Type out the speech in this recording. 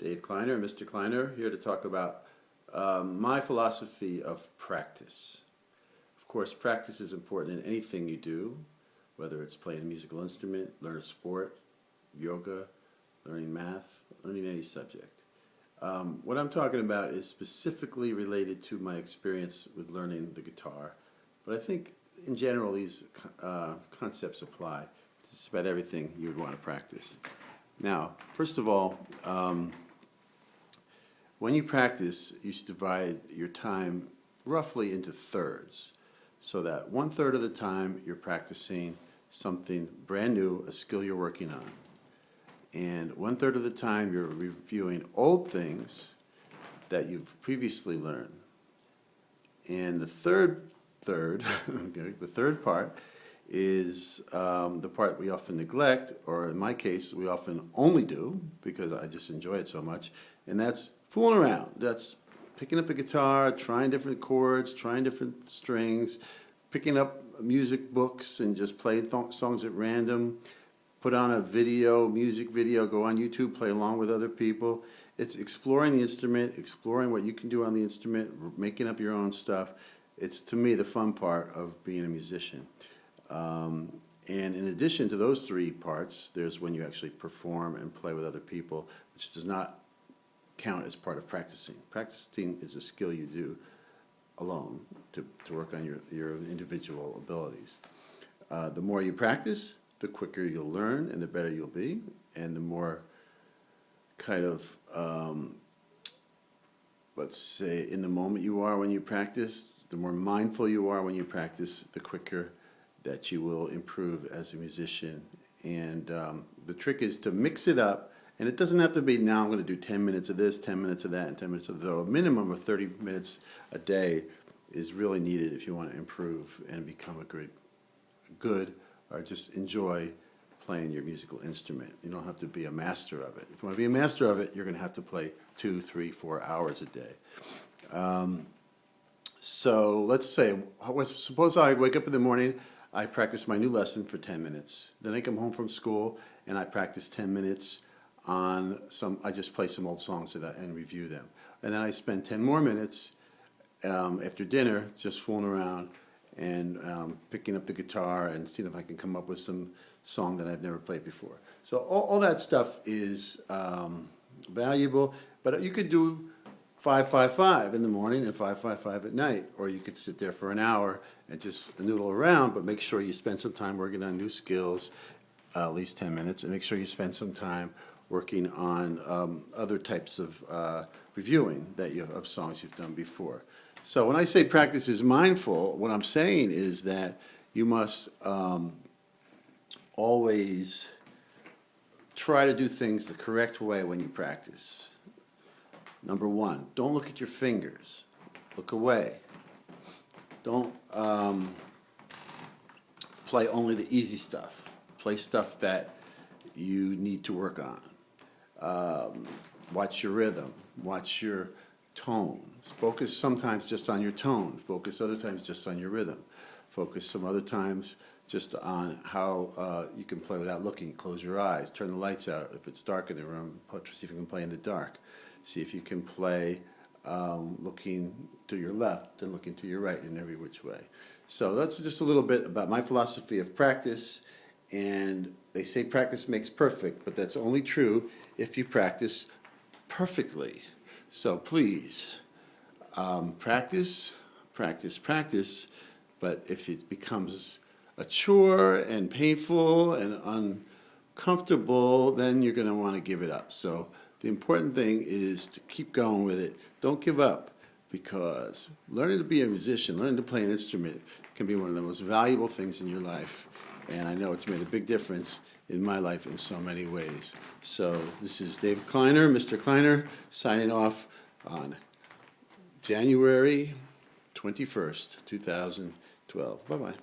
Dave Kleiner, Mr. Kleiner, here to talk about my philosophy of practice. Of course, practice is important in anything you do, whether it's playing a musical instrument, learn a sport, yoga, learning math, learning any subject. What I'm talking about is specifically related to my experience with learning the guitar, but I think in general these concepts apply to just about everything you would want to practice. Now, first of all, when you practice, you should divide your time roughly into thirds, so that 1/3 of the time you're practicing something brand new, a skill you're working on, and 1/3 of the time you're reviewing old things that you've previously learned. And the third okay, the third part is the part we often neglect, or in my case, we often only do because I just enjoy it so much, and that's fooling around. That's picking up the guitar, trying different chords, trying different strings, picking up music books and just playing songs at random, put on a video, music video, go on YouTube, play along with other people. It's exploring the instrument, exploring what you can do on the instrument, making up your own stuff. It's, to me, the fun part of being a musician. And in addition to those three parts, there's when you actually perform and play with other people, which does not count as part of practicing. Practicing is a skill you do alone to work on your individual abilities. The more you practice, the quicker you'll learn and the better you'll be, and the more kind of, let's say, in the moment you are when you practice, the more mindful you are when you practice, the quicker that you will improve as a musician. And the trick is to mix it up, and it doesn't have to be, now I'm going to do 10 minutes of this, 10 minutes of that, and 10 minutes of that. A minimum of 30 minutes a day is really needed if you want to improve and become a good or just enjoy playing your musical instrument. You don't have to be a master of it. If you want to be a master of it, you're going to have to play 2, 3, 4 hours a day. So let's say, suppose I wake up in the morning, I practice my new lesson for 10 minutes. Then I come home from school and I practice 10 minutes on I just play some old songs and review them. And then I spend 10 more minutes after dinner just fooling around and picking up the guitar and seeing if I can come up with some song that I've never played before. So all that stuff is valuable, but you could do 5-5-5 in the morning and 5-5-5 at night, or you could sit there for an hour and just noodle around, but make sure you spend some time working on new skills, at least 10 minutes, and make sure you spend some time working on other types of reviewing of songs you've done before. So when I say practice is mindful, what I'm saying is that you must always try to do things the correct way when you practice. Number one, don't look at your fingers. Look away. Don't play only the easy stuff. Play stuff that you need to work on. Watch your rhythm. Watch your tone. Focus sometimes just on your tone. Focus other times just on your rhythm. Focus some other times just on how you can play without looking. Close your eyes. Turn the lights out if it's dark in the room. See if you can play in the dark. See if you can play looking to your left and looking to your right in every which way. So that's just a little bit about my philosophy of practice. And they say practice makes perfect, but that's only true if you practice perfectly. So please, practice, practice, practice, but if it becomes a chore and painful and uncomfortable, then you're going to want to give it up. So the important thing is to keep going with it. Don't give up, because learning to be a musician, learning to play an instrument can be one of the most valuable things in your life. And I know it's made a big difference in my life in so many ways. So this is Dave Kleiner, Mr. Kleiner, signing off on January 21st, 2012. Bye-bye.